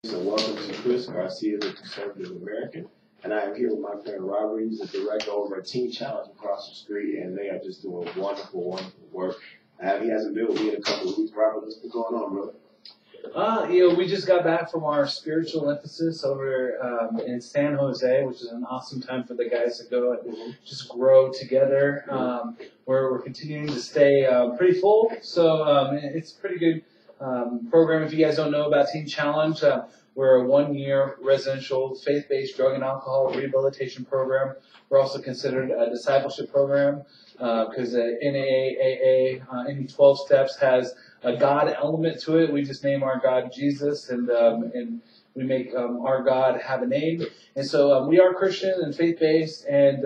So welcome to Chris Garcia, the Conservative American, and I am here with my friend Robert. He's the director over at Teen Challenge across the street, and they are just doing wonderful, wonderful work. He hasn't been with me in a couple of weeks. Robert, what's been going on, brother? We just got back from our spiritual emphasis over in San Jose, which is an awesome time for the guys to go and just grow together. We're continuing to stay pretty full, so it's a pretty good program. If you guys don't know about Teen Challenge, we're a 1-year residential faith-based drug and alcohol rehabilitation program. We're also considered a discipleship program because NAAA, any 12 steps has a God element to it. We just name our God Jesus, and we make our God have a name. And so we are Christian and faith-based, and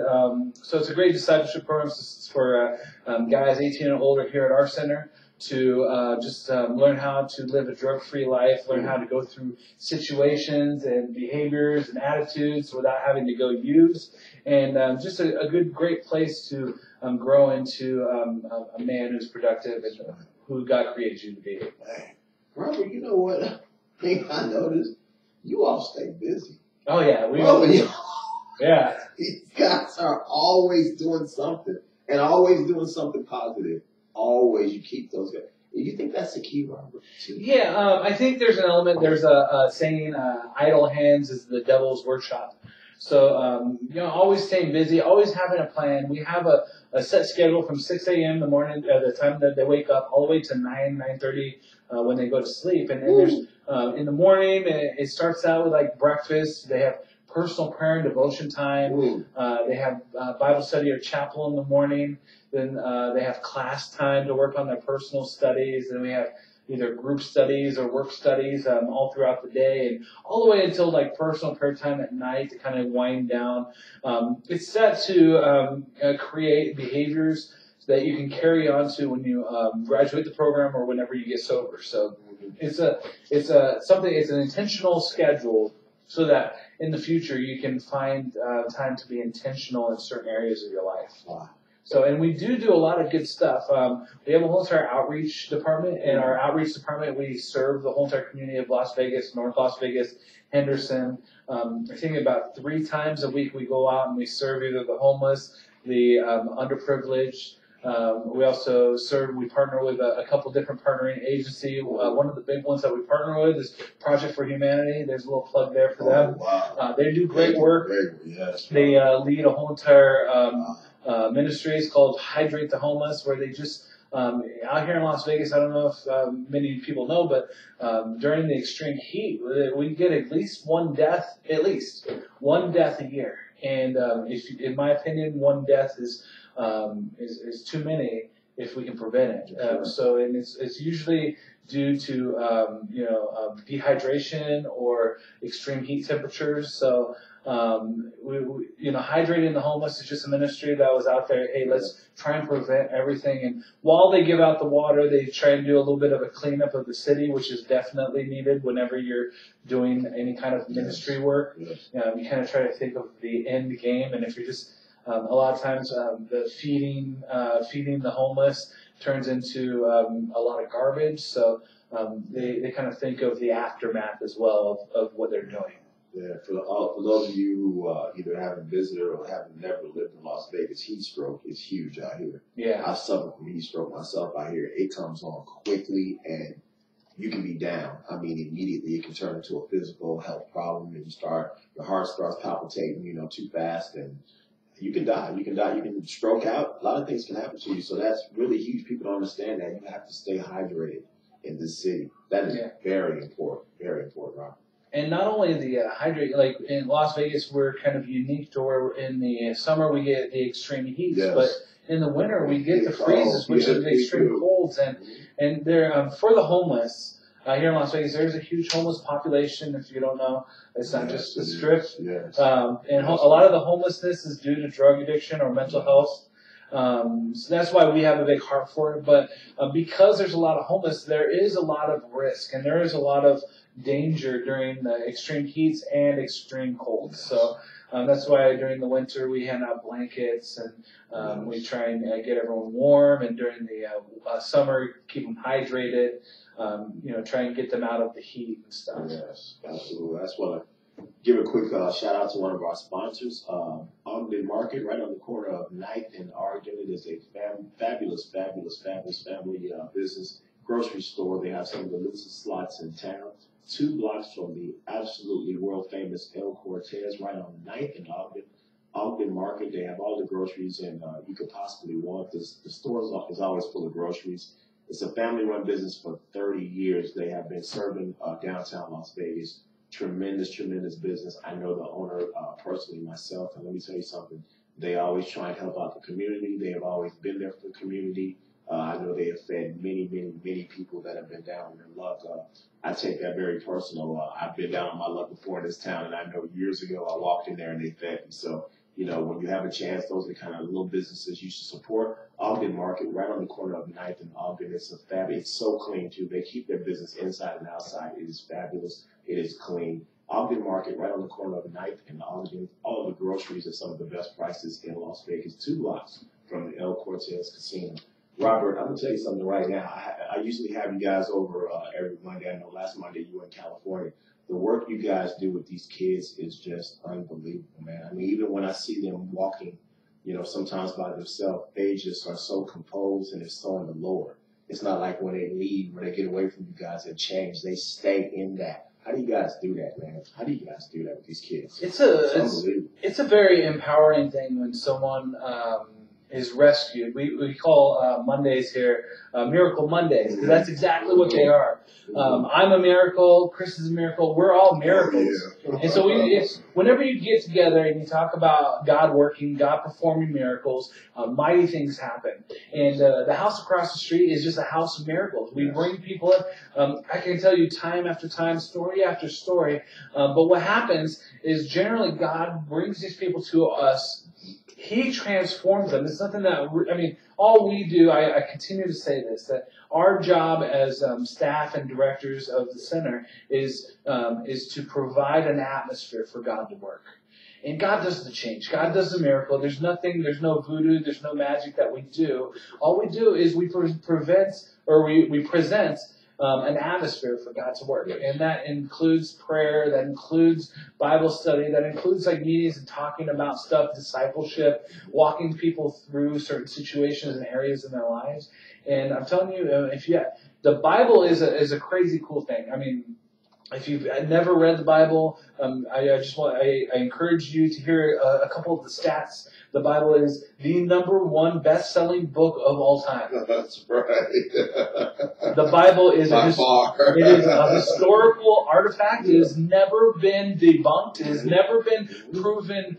so it's a great discipleship program for guys 18 and older here at our center to just learn how to live a drug-free life, learn how to go through situations and behaviors and attitudes without having to go use, and just a good, great place to grow into a man who's productive and who God created you to be. Man, Robert, you know what thing I noticed? You all stay busy. Oh, yeah. Yeah. These guys are always doing something, and always doing something positive. Always, you keep those guys. Do you think that's the key, Robert? Yeah, I think there's an element. There's a saying, idle hands is the devil's workshop. So, always staying busy, always having a plan. We have a set schedule from 6 a.m. in the morning, the time that they wake up, all the way to 9:30 when they go to sleep. And then there's, in the morning, it starts out with like breakfast. They have personal prayer and devotion time. They have Bible study or chapel in the morning. Then they have class time to work on their personal studies. Then we have either group studies or work studies all throughout the day, and all the way until like personal prayer time at night to kind of wind down. It's set to create behaviors that you can carry on to when you graduate the program or whenever you get sober. So it's an intentional schedule so that in the future you can find time to be intentional in certain areas of your life. Wow. So, and we do a lot of good stuff. We have a whole entire outreach department. In our outreach department, we serve the whole entire community of Las Vegas, North Las Vegas, Henderson. I think about 3 times a week we go out and we serve either the homeless, the underprivileged. We also we partner with a couple different partnering agencies. One of the big ones that we partner with is Project for Humanity. There's a little plug there for them. Wow. They do great work. Yes. They lead a whole entire ministry. It's called Hydrate the Homeless, where they just out here in Las Vegas, I don't know if many people know, but during the extreme heat, we get at least one death a year. And in my opinion, one death is too many if we can prevent it. So, and it's usually due to dehydration or extreme heat temperatures. So, hydrating the homeless is just a ministry that was out there. Hey, let's try and prevent everything. And while they give out the water, they try and do a little bit of a cleanup of the city, which is definitely needed whenever you're doing any kind of ministry work. Yes. You kind of try to think of the end game, and if you're just a lot of times the feeding the homeless turns into a lot of garbage. So they kind of think of the aftermath as well of what they're doing. Yeah, for those of you who either haven't visited or haven't never lived in Las Vegas, heat stroke is huge out here. Yeah, I suffer from heat stroke myself out here. It comes on quickly, and you can be down. I mean, immediately it can turn into a physical health problem, and your heart starts palpitating, too fast, and you can die. You can stroke out. A lot of things can happen to you. So that's really huge. People don't understand that. You have to stay hydrated in this city. That is very important. Very important, Rob. And not only the hydrate, like in Las Vegas, we're kind of unique to where in the summer we get the extreme heats, but in the winter we get the freezes, which are the extreme colds. And they're for the homeless. Here in Las Vegas, there's a huge homeless population. If you don't know, it's not just the Strip. Yes. And a lot of the homelessness is due to drug addiction or mental health. So that's why we have a big heart for it. But because there's a lot of homeless, there is a lot of risk, and there is a lot of danger during the extreme heats and extreme colds. So that's why during the winter we hand out blankets, and we try and get everyone warm, and during the summer keep them hydrated. Try and get them out of the heat and stuff. Yes, absolutely. I just want to give a quick shout out to one of our sponsors, Ogden Market, right on the corner of 9th and Oregon. It is a fabulous family business grocery store. They have some of the loosest slots in town. 2 blocks from the absolutely world famous El Cortez, right on 9th and Ogden Market. They have all the groceries and you could possibly want. The store is always full of groceries. It's a family-run business for 30 years. They have been serving downtown Las Vegas. Tremendous business. I know the owner personally myself, and let me tell you something. They always try and help out the community. They have always been there for the community. I know they have fed many people that have been down on their luck. I take that very personal. I've been down on my luck before in this town, and I know years ago I walked in there and they fed me. So, when you have a chance, those are the kind of little businesses you should support. Ogden Market, right on the corner of 9th and Ogden. It's so clean, too. They keep their business inside and outside. It is fabulous. It is clean. Ogden Market, right on the corner of 9th and Ogden. All of the groceries at some of the best prices in Las Vegas, 2 blocks from the El Cortez Casino. Robert, I'm going to tell you something right now. I usually have you guys over every Monday. I know last Monday you were in California. The work you guys do with these kids is just unbelievable, man. I mean, even when I see them walking, sometimes by themselves, they just are so composed and they're so in the Lord. It's not like when they leave, when they get away from you guys and change, they stay in that. How do you guys do that, man? How do you guys do that with these kids? It's unbelievable. It's a very empowering thing when someone is rescued. We call Mondays here Miracle Mondays, because that's exactly what they are. I'm a miracle. Chris is a miracle. We're all miracles. And so whenever you get together and you talk about God working, God performing miracles, mighty things happen. And the house across the street is just a house of miracles. We bring people in. I can tell you time after time, story after story. But what happens is generally God brings these people to us. He transforms them. It's something that, all we do, I continue to say this, that our job as staff and directors of the center is to provide an atmosphere for God to work. And God does the change. God does the miracle. There's no voodoo, there's no magic that we do. All we do is we present an atmosphere for God to work. And that includes prayer, that includes Bible study, that includes meetings and talking about stuff, discipleship, walking people through certain situations and areas in their lives. And I'm telling you, the Bible is a crazy cool thing. If you've never read the Bible, I encourage you to hear a couple of the stats. The Bible is the #1 best-selling book of all time. That's right. The Bible is By far. It is a historical artifact. It has never been debunked. It has never been proven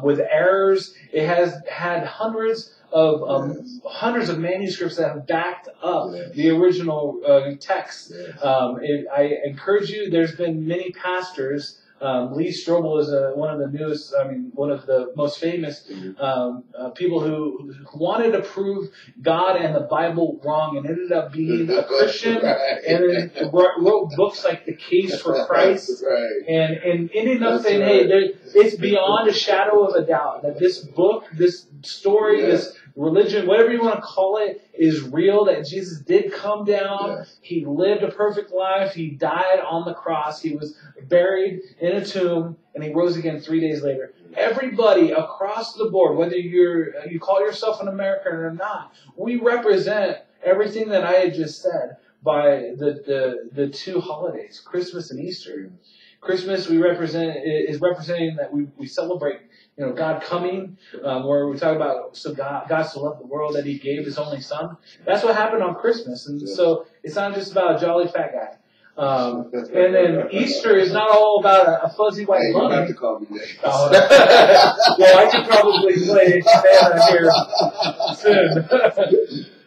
with errors. It has had hundreds of manuscripts that have backed up the original text. I encourage you. There's been many pastors. Lee Strobel is one of the newest, one of the most famous people who wanted to prove God and the Bible wrong and ended up being a Christian and then wrote books like The Case for Christ and ended up saying, hey, it's beyond a shadow of a doubt that this book, this story, this religion, whatever you want to call it, is real, that Jesus did come down. He lived a perfect life. He died on the cross. He was buried in a tomb, and he rose again 3 days later. Everybody across the board, whether you call yourself an American or not, we represent everything that I had just said by the 2 holidays, Christmas and Easter. Christmas is representing that we celebrate God coming, where we talk about God so loved the world that He gave His only Son. That's what happened on Christmas, and so it's not just about a jolly fat guy. And then Easter is not all about a fuzzy white bunny. You have to call me Nate. Well, I could probably play Santa here soon,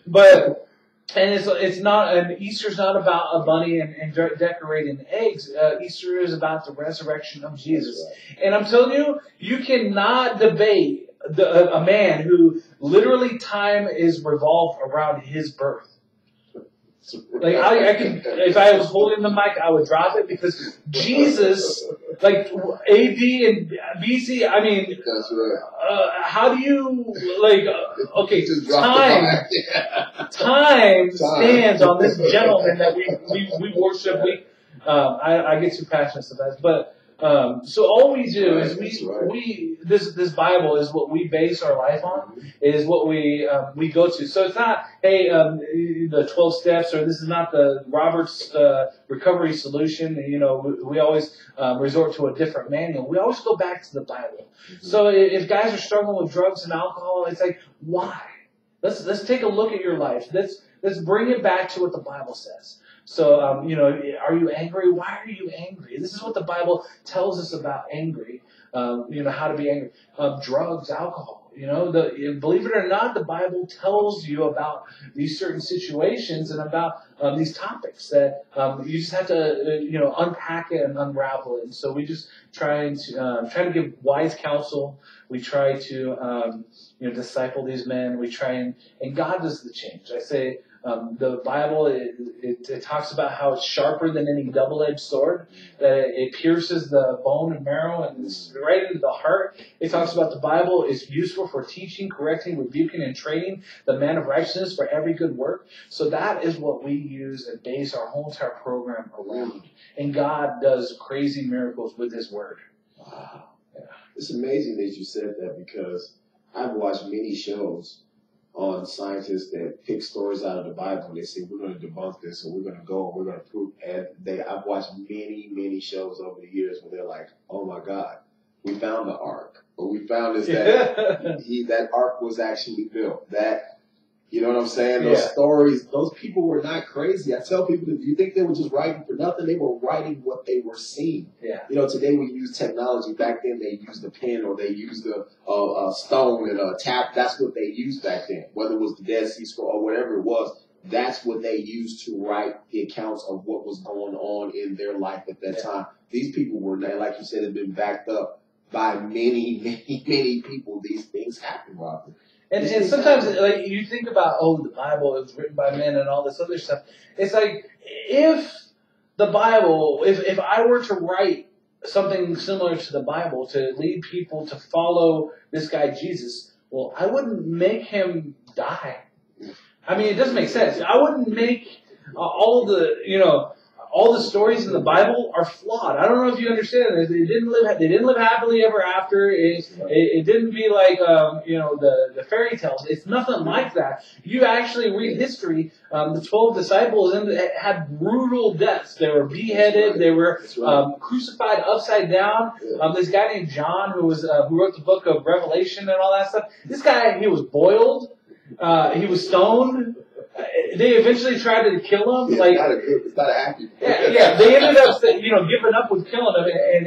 but. And it's not, and Easter's not about a bunny and decorating eggs. Easter is about the resurrection of Jesus. And I'm telling you, you cannot debate a man who literally time is revolved around his birth. Like I can, if I was holding the mic, I would drop it because Jesus, like A.D. and B.C. I mean, that's right. How do you like? Okay, Just drop the mic. time stands on this gentleman that we worship. I get too passionate sometimes, but so all we do is this Bible is what we base our life on, is what we go to. So it's not, hey, the 12 steps, or this is not the Robert's recovery solution. You know, we always resort to a different manual. We always go back to the Bible. Mm-hmm. So if guys are struggling with drugs and alcohol, it's like, why? Let's take a look at your life. Let's bring it back to what the Bible says. So, you know, are you angry? Why are you angry? This is what the Bible tells us about angry. You know, how to be angry. Drugs, alcohol. You know, believe it or not, the Bible tells you about these certain situations and about these topics that you just have to, you know, unpack it and unravel it. And so we just try to give wise counsel. We try to, you know, disciple these men. We try and God does the change. I say, the Bible, it talks about how it's sharper than any double-edged sword, that it pierces the bone and marrow and it's right into the heart. It talks about the Bible is useful for teaching, correcting, rebuking, and training the man of righteousness for every good work. So that is what we use and base our whole entire program around. And God does crazy miracles with His Word. Wow. Yeah. It's amazing that you said that because I've watched many shows on scientists that pick stories out of the Bible and they say, we're going to debunk this, or we're going to go, and we're going to prove. And I've watched many shows over the years where they're like, oh my God, we found the ark, or we found this, that ark was actually built. That, you know what I'm saying? Those stories, those people were not crazy. I tell people, if you think they were just writing for nothing, they were writing what they were seeing. Yeah. You know, today we use technology. Back then they used a pen, or they used a stone and a tap. That's what they used back then. Whether it was the Dead Sea Scroll or whatever it was, that's what they used to write the accounts of what was going on in their life at that time. These people were, like you said, have been backed up by many people. These things happen, Robert. And sometimes, like, you think about, the Bible is written by men and all this other stuff. It's like, if the Bible, if I were to write something similar to the Bible to lead people to follow this guy Jesus, well, I wouldn't make him die. I mean, it doesn't make sense. I wouldn't make all the stories in the Bible are flawed. I don't know if you understand this. They didn't live happily ever after. It didn't be like the fairy tales. It's nothing like that. You actually read history. The 12 disciples had brutal deaths. They were beheaded. They were crucified upside down. This guy named John, who wrote the book of Revelation and all that stuff. This guy, he was boiled. He was stoned. They eventually tried to kill him. Yeah, it's not a happy. Yeah. They ended up, giving up with killing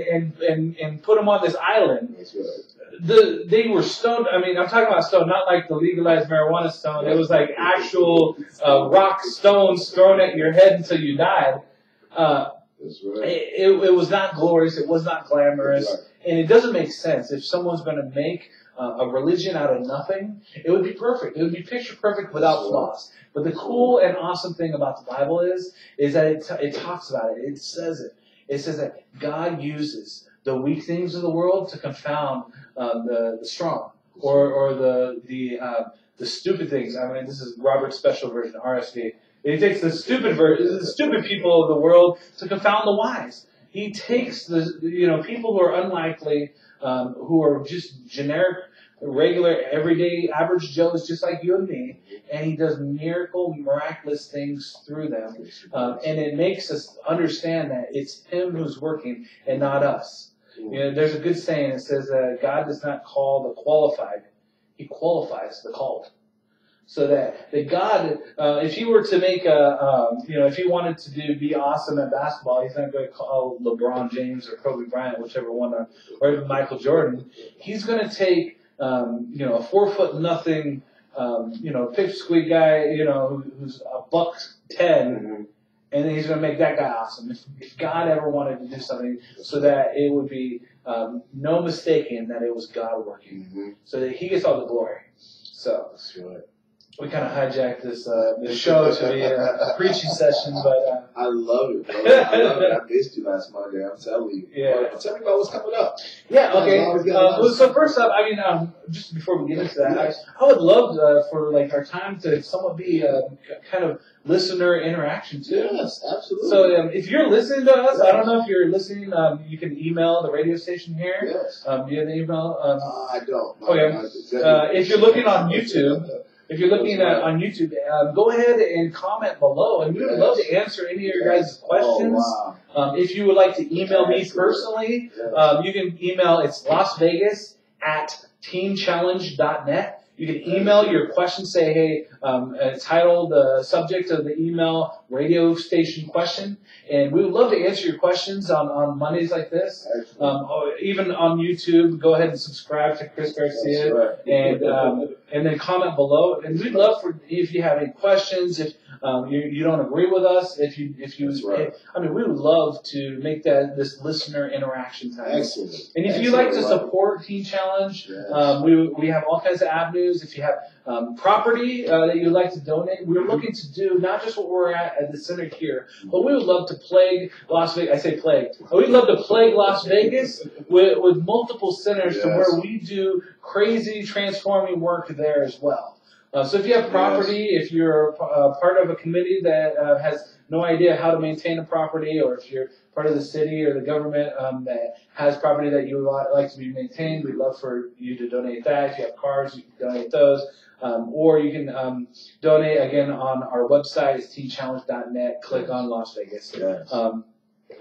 him and put him on this island. That's right. They were stoned. I mean, I'm talking about stone, not like the legalized marijuana stone. It was like actual rock stones thrown at your head until you died. That's right. It was not glorious. It was not glamorous, right. And it doesn't make sense if someone's going to make a religion out of nothing. It would be perfect. It would be picture perfect without flaws. But the cool and awesome thing about the Bible is that it talks about it. It says it. It says that God uses the weak things of the world to confound the strong, or the stupid things. I mean, this is Robert's special version, RSV. He takes the stupid people of the world to confound the wise. He takes the people who are unlikely, who are just generic, regular, everyday, average Joes, just like you and me, and he does miraculous things through them. And it makes us understand that it's him who's working and not us. There's a good saying that says that God does not call the qualified, he qualifies the called. So that God, if he were to make if he wanted to be awesome at basketball, he's not going to call LeBron James or Kobe Bryant, whichever one, or even Michael Jordan. He's going to take, a 4'0", pipsqueak guy, who's $110, and then he's going to make that guy awesome. If God ever wanted to do something so that it would be no mistaking that it was God working. Mm-hmm. So that He gets all the glory. So That's right. we kind of hijacked this show to be a preaching session, but I love it, bro. I love it. I missed you last Monday. I'm telling you. Yeah. Tell me about what's coming up. yeah, okay. Well, So first up, I mean, just before we get into that, I would love for like our time to somewhat be kind of listener interaction too. Yes, absolutely. So if you're listening to us, I don't know if you're listening. You can email the radio station here. Yes. Do you have the email? I don't. Okay. If you're looking on YouTube. If you're looking on YouTube, go ahead and comment below, and we would love to answer any of your guys' questions. Oh, wow. If you would like to email me personally, you can email, it's lasvegas@teenchallenge.net. You can email your question, say, hey, title the subject of the email, radio station question, and we would love to answer your questions on Mondays like this. Even on YouTube, go ahead and subscribe to Chris Garcia, and then comment below. And we'd love for if you have any questions, if you don't agree with us, if you I mean, we would love to make this listener interaction time. Excellent. And if you'd like to support Teen Challenge, we have all kinds of avenues. If you have property that you'd like to donate, we're looking to do not just what we're at the center here, but we would love to plague Las Vegas. I say plague. We'd love to plague Las Vegas with multiple centers to where we do crazy transforming work there as well. So if you have property, if you're part of a committee that has no idea how to maintain a property, or if you're part of the city or the government that has property that you would like to be maintained, we'd love for you to donate that. If you have cars, you can donate those. Or you can donate, again, on our website. It's teenchallenge.net. Click on Las Vegas. Yes.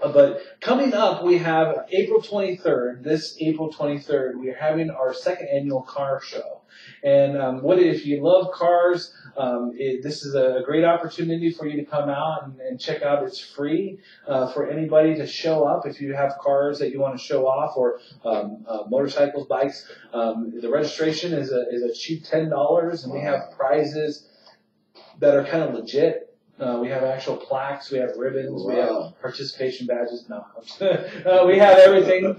But coming up, we have April 23rd. This April 23rd, we are having our second annual car show. And if you love cars, this is a great opportunity for you to come out and check out. It's free for anybody to show up if you have cars that you want to show off, or motorcycles, bikes. The registration is a cheap $10, and we have prizes that are kind of legit. We have actual plaques, we have ribbons, we have participation badges. No, we have everything.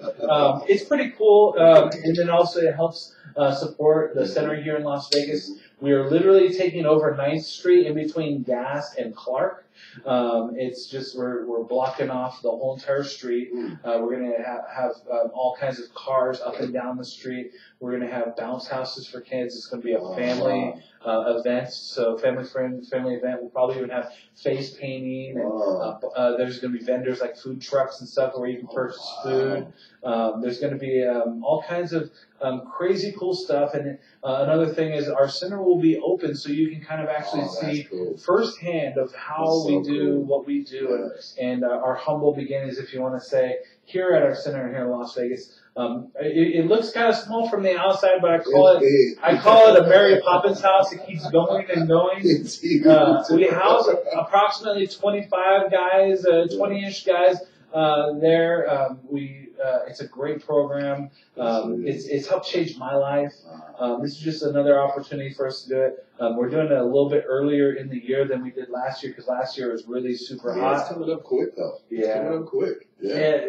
It's pretty cool, and then also it helps support the center here in Las Vegas. We are literally taking over 9th Street in between Gas and Clark. It's just we're blocking off the whole entire street. We're going to have all kinds of cars up and down the street. We're going to have bounce houses for kids. It's going to be a family event, so family event. We'll probably even have face painting, and there's going to be vendors like food trucks and stuff where you can purchase food. There's going to be all kinds of crazy cool stuff. And another thing is our center will be open, so you can kind of actually see firsthand of how we do what we do, and our humble beginnings, if you want to say, here at our center here in Las Vegas. It looks kind of small from the outside, but I call it a Mary Poppins house. It keeps going and going. We house approximately 25 guys, 20-ish guys there. It's a great program. It's helped change my life. This is just another opportunity for us to do it. We're doing it a little bit earlier in the year than we did last year, because last year was really super hot. It's coming up quick, though. It's coming up quick.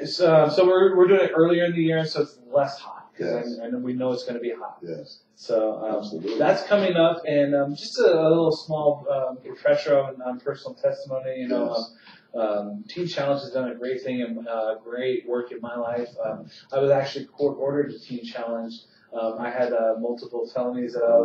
So we're doing it earlier in the year, so it's less hot. And we know it's going to be hot. Yes. So that's coming up, and just a little small refresher on personal testimony. You know, Teen Challenge has done a great thing and great work in my life. I was actually court ordered to Teen Challenge. I had multiple felonies that I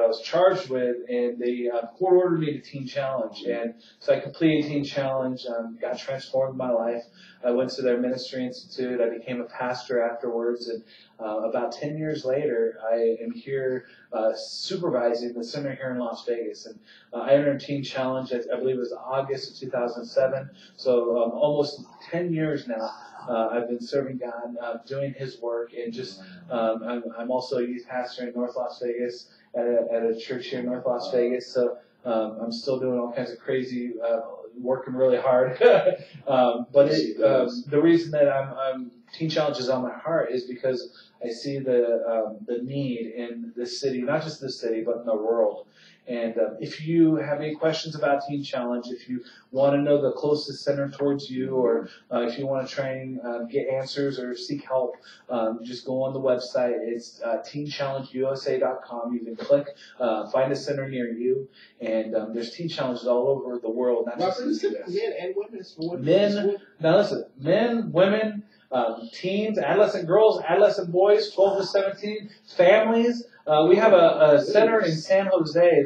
was charged with, and they court ordered me to Teen Challenge, and so I completed Teen Challenge. Got transformed my life. I went to their ministry institute. I became a pastor afterwards, and about 10 years later, I am here supervising the center here in Las Vegas. And I entered Teen Challenge, I believe it was August of 2007, so almost 10 years now. I've been serving God, doing His work, and just I'm also a youth pastor in North Las Vegas at a church here in North Las Vegas. So I'm still doing all kinds of crazy, working really hard. But the reason that Teen Challenge is on my heart is because I see the need in this city, not just this city, but in the world. And if you have any questions about Teen Challenge, if you want to know the closest center towards you, or if you want to try and get answers or seek help, just go on the website. It's teenchallengeusa.com. You can click, find a center near you, and there's Teen Challenges all over the world, not just in the US. Men and women. Men, now listen, men, women, teens, adolescent girls, adolescent boys, 12 to 17, families. We have a center in San Jose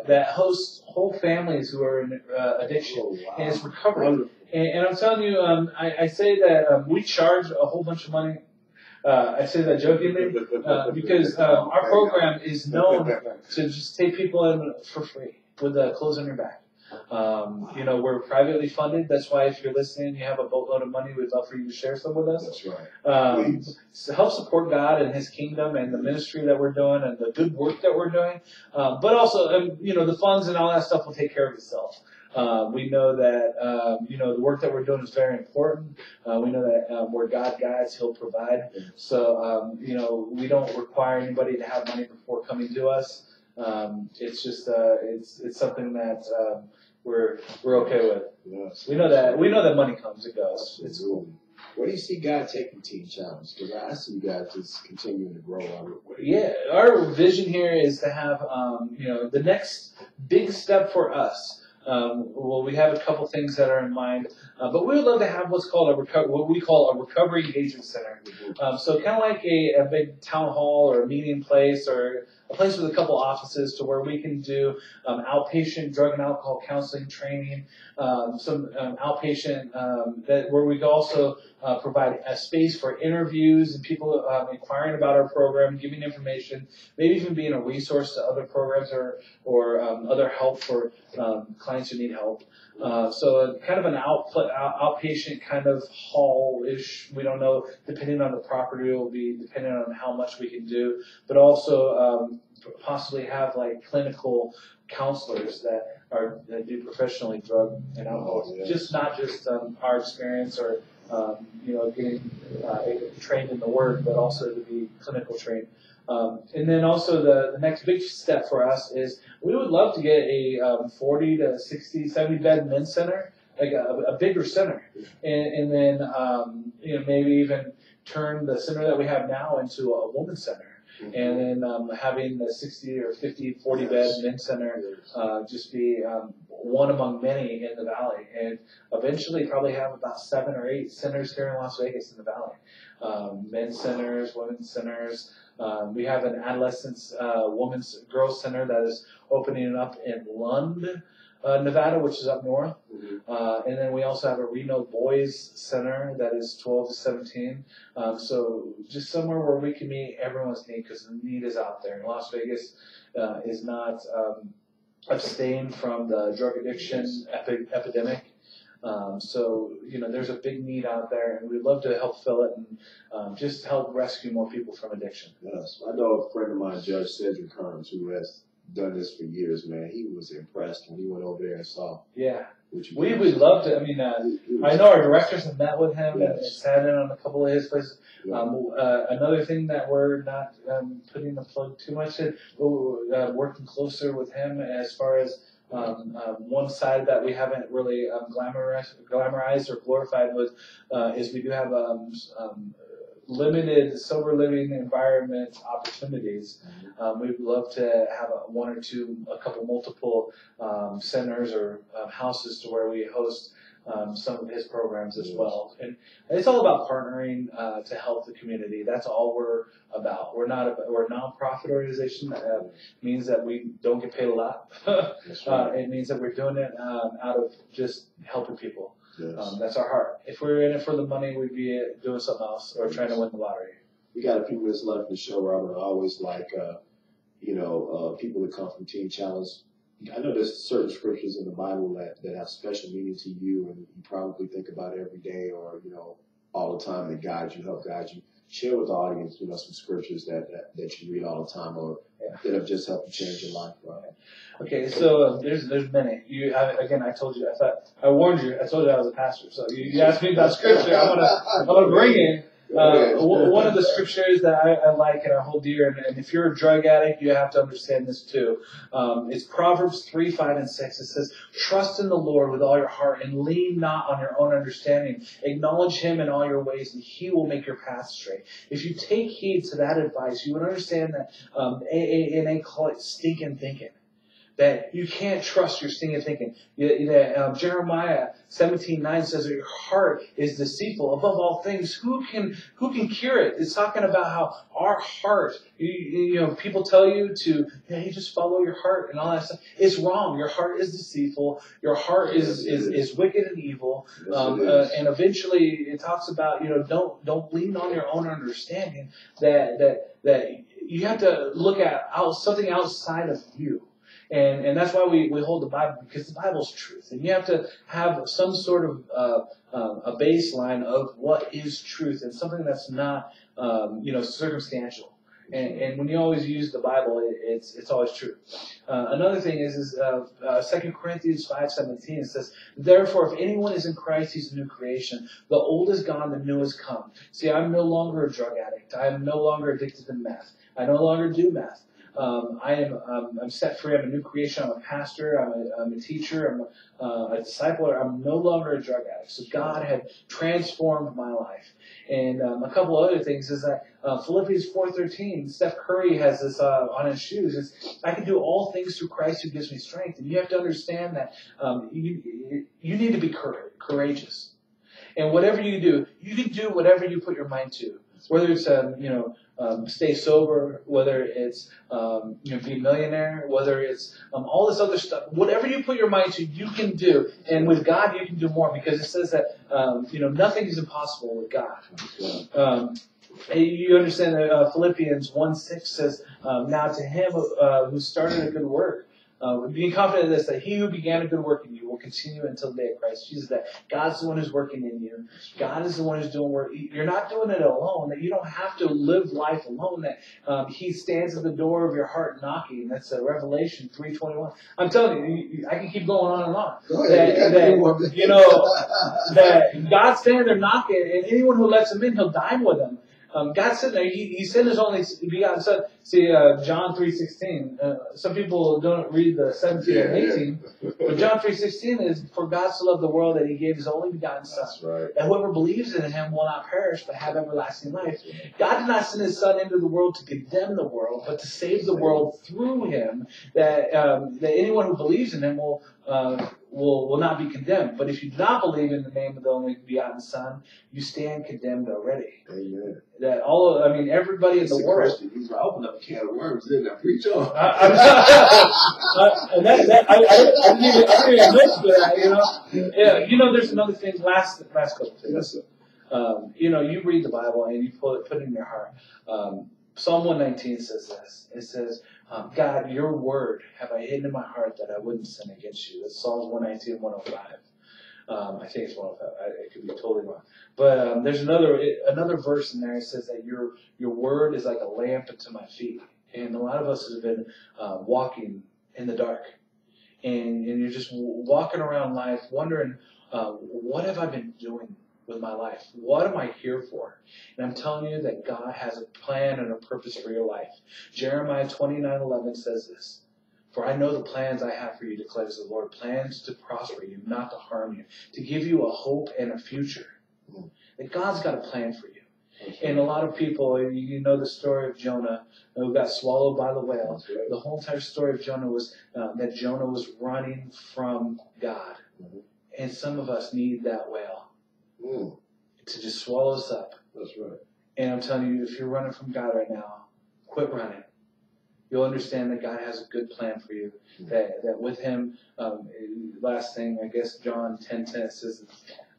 that hosts whole families who are in addiction, and it's recovery. And I'm telling you, I say that we charge a whole bunch of money. I say that jokingly because our program is known to just take people in for free with clothes on your back. We're privately funded. That's why if you're listening, you have a boatload of money, we'd love for you to share some with us. That's right. To help support God and His kingdom and the ministry that we're doing and the good work that we're doing. But also, the funds and all that stuff will take care of itself. We know that, the work that we're doing is very important. We know that where God guides, He'll provide. So, we don't require anybody to have money before coming to us. It's just, it's something that, we're okay with. Yes. We know that money comes and goes. It's cool. Where do you see God taking Teen Challenge? Because I see God just continuing to grow. Yeah, our vision here is to have, the next big step for us. We have a couple things that are in mind, but we would love to have what we call a recovery engagement center. So kind of like a big town hall or a meeting place or a place with a couple offices to where we can do outpatient drug and alcohol counseling training, some outpatient where we can also provide a space for interviews and people inquiring about our program, giving information, maybe even being a resource to other programs or other help for clients who need help. So kind of an outpatient kind of hall-ish. We don't know, depending on the property, it will be depending on how much we can do, but also possibly have like clinical counselors that do professionally drug and alcohol. Yes. Not just our experience or getting trained in the word, but also to be clinical trained. And then also the next big step for us is we would love to get a 40 to 60, 70 bed men's center, like a bigger center. And then, maybe even turn the center that we have now into a women's center. And then having the 60 or 50, 40 bed men's center just be one among many in the valley. And eventually probably have about 7 or 8 centers here in Las Vegas in the valley. Men's centers, women's centers. We have an adolescents, girls center that is opening up in Lund, Nevada, which is up north. And then we also have a Reno boys center that is 12 to 17. So just somewhere where we can meet everyone's need, because the need is out there. And Las Vegas is not abstained from the drug addiction epidemic. So there's a big need out there, and we'd love to help fill it and just help rescue more people from addiction. Yes, I know a friend of mine, Judge Cedric Kearns, who has done this for years, man. He was impressed when he went over there and saw. Yeah. We would love to. I mean, I know our directors have met with him and sat in on a couple of his places. Yeah. Another thing that we're not putting the plug too much in, but working closer with him as far as one side that we haven't really glamorized or glorified with is we do have limited sober living environment opportunities. We'd love to have a couple multiple centers or houses to where we host some of his programs as well. And it's all about partnering to help the community. That's all we're about. We're a nonprofit organization. That means that we don't get paid a lot. It means that we're doing it out of just helping people. Yes. That's our heart. If we were in it for the money, we'd be doing something else or trying to win the lottery. We got a few minutes left in the show, Robert. I always like, people that come from Teen Challenge. I know there's certain scriptures in the Bible that have special meaning to you, and you probably think about it every day or, all the time that help guide you. Share with the audience, some scriptures that you read all the time or that have just helped you change your life, right? Okay, so there's many. I told you. I warned you. I told you I was a pastor. So you asked me about scripture. I want to bring it. One of the scriptures that I like and I hold dear, and if you're a drug addict, you have to understand this too. It's Proverbs 3, 5, and 6. It says, "Trust in the Lord with all your heart and lean not on your own understanding. Acknowledge Him in all your ways, and He will make your path straight." If you take heed to that advice, you would understand that AA call it stinking thinking. That you can't trust your stinking thinking. Jeremiah 17:9 says that your heart is deceitful above all things. Who can cure it? It's talking about how our heart, people tell you to, you just follow your heart and all that stuff. It's wrong. Your heart is deceitful. Your heart is wicked and evil. And eventually it talks about, don't lean on your own understanding. That you have to look at something outside of you. And that's why we hold the Bible, because the Bible's truth. And you have to have some sort of a baseline of what is truth and something that's not, circumstantial. And when you always use the Bible, it's always true. Another thing is 2 Corinthians 5:17. It says, "Therefore, if anyone is in Christ, he's a new creation. The old is gone, the new has come." See, I'm no longer a drug addict. I am no longer addicted to meth. I no longer do meth. I'm set free. I'm a new creation. I'm a pastor. I'm a teacher. I'm a discipler. I'm no longer a drug addict. So God had transformed my life. And a couple other things is that Philippians 4:13, Steph Curry has this on his shoes. It's, "I can do all things through Christ who gives me strength." And you have to understand that you need to be courageous. And whatever you do, you can do whatever you put your mind to. Whether it's stay sober, whether it's be a millionaire, whether it's all this other stuff, whatever you put your mind to, you can do. And with God, you can do more, because it says that nothing is impossible with God. You understand that Philippians 1:6 says, "Now to Him who started a good work, being confident of this, that He who began a good work in you will continue until the day of Christ Jesus." That God's the one who's working in you. God is the one who's doing work. You're not doing it alone. That you don't have to live life alone. That He stands at the door of your heart knocking. That's Revelation 3:21. I'm telling you, I can keep going on and on. That God's standing there knocking, and anyone who lets Him in, He'll dine with them. God's sitting there. He sent His only begotten Son. See, John 3:16. Some people don't read the 17 and 18. But John 3:16 is, "For God so loved the world that He gave His only begotten Son. That's right. And whoever believes in Him will not perish, but have everlasting life." God did not send His Son into the world to condemn the world, but to save the world through Him. That anyone who believes in Him will not be condemned. But if you do not believe in the name of the only begotten Son, you stand condemned already. Amen. That everybody in the world. He's opened up a can of worms, didn't I? Preach on. I didn't even mention that. Yeah, there's another thing. Last couple things. Yes, sir. You read the Bible and you put it in your heart. Psalm 119 says this. It says, "God, your word have I hidden in my heart that I wouldn't sin against you." That's Psalms 119, 105. I think it's 105. It could be totally wrong. But there's another verse in there. It says that your word is like a lamp unto my feet. And a lot of us have been walking in the dark. And you're just walking around life wondering, what have I been doing with my life? What am I here for? And I'm telling you that God has a plan and a purpose for your life. Jeremiah 29:11 says this. "For I know the plans I have for you, declares the Lord, plans to prosper you, not to harm you, to give you a hope and a future." That God's got a plan for you. And a lot of people, you know the story of Jonah, who got swallowed by the whale. Right. The whole entire story of Jonah was that Jonah was running from God. Mm-hmm. And some of us need that whale to just swallow us up. That's right. And I'm telling you, if you're running from God right now, quit running. You'll understand that God has a good plan for you. Mm-hmm. That with Him, last thing, I guess John 10:10 says,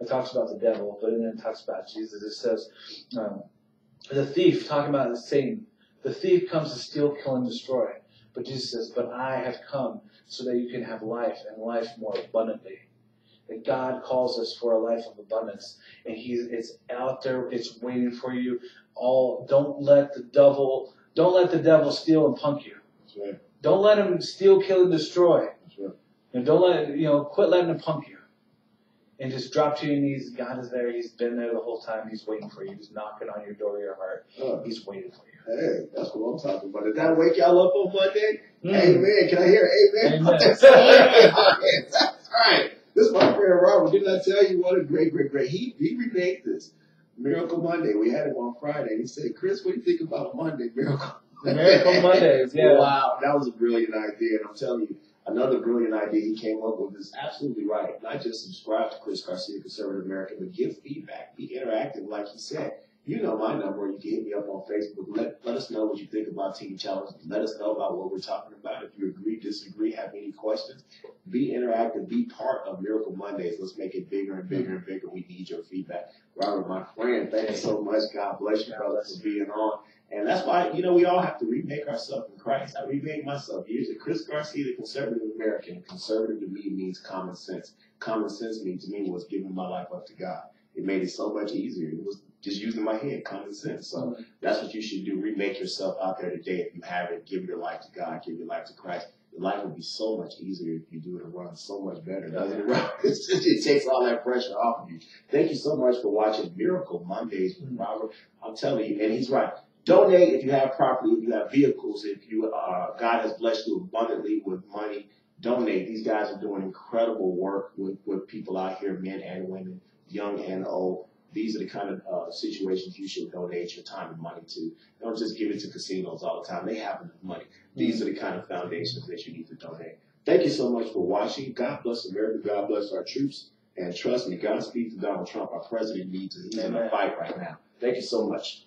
it talks about the devil, but then it talks about Jesus. It says, the thief, talking about Satan, the thief comes to steal, kill, and destroy. But Jesus says, "But I have come so that you can have life, and life more abundantly." That God calls us for a life of abundance, and it's out there, it's waiting for you. Don't let the devil steal and punk you. That's right. Don't let him steal, kill, and destroy. That's right. And quit letting him punk you. and just drop to your knees. God is there. He's been there the whole time. He's waiting for you. He's knocking on your door of your heart. He's waiting for you. Hey, that's what I'm talking about. Did that wake y'all up on Monday? Mm. Amen. Can I hear amen? Amen. That's right. This is my friend Robert. Didn't I tell you what a great. He remade this. Miracle Monday. We had it on Friday. He said, Chris, what do you think about Monday? Miracle Mondays, yeah. Wow, that was a brilliant idea. And I'm telling you, another brilliant idea he came up with is absolutely right. Not just subscribe to Chris Garcia, Conservative American, but give feedback. Be interactive, like he said. You know my number. You can hit me up on Facebook. Let us know what you think about Teen Challenge. Let us know about what we're talking about. If you agree, disagree, have any questions, be interactive. Be part of Miracle Mondays. Let's make it bigger and bigger and bigger. We need your feedback. Robert, my friend, thank you so much. God bless you, brother, for being on. And that's why, we all have to remake ourselves in Christ. I remade myself years ago. Chris Garcia, the Conservative American. Conservative to me means common sense. Common sense means to me was giving my life up to God. It made it so much easier. It was just using my head, common sense. So that's what you should do. Remake yourself out there today. If you haven't, give your life to God, give your life to Christ. Your life will be so much easier if you do it and run so much better, doesn't it? Right? It takes all that pressure off of you. Thank you so much for watching Miracle Mondays with Robert. I'm telling you, and he's right. Donate if you have property, if you have vehicles, if you God has blessed you abundantly with money. Donate. These guys are doing incredible work with people out here, men and women, young and old. These are the kind of situations you should donate your time and money to. Don't just give it to casinos all the time. They have enough money. These are the kind of foundations that you need to donate. Thank you so much for watching. God bless America. God bless our troops. And trust me, Godspeed to Donald Trump. Our president needs it. He's in a fight right now. Thank you so much.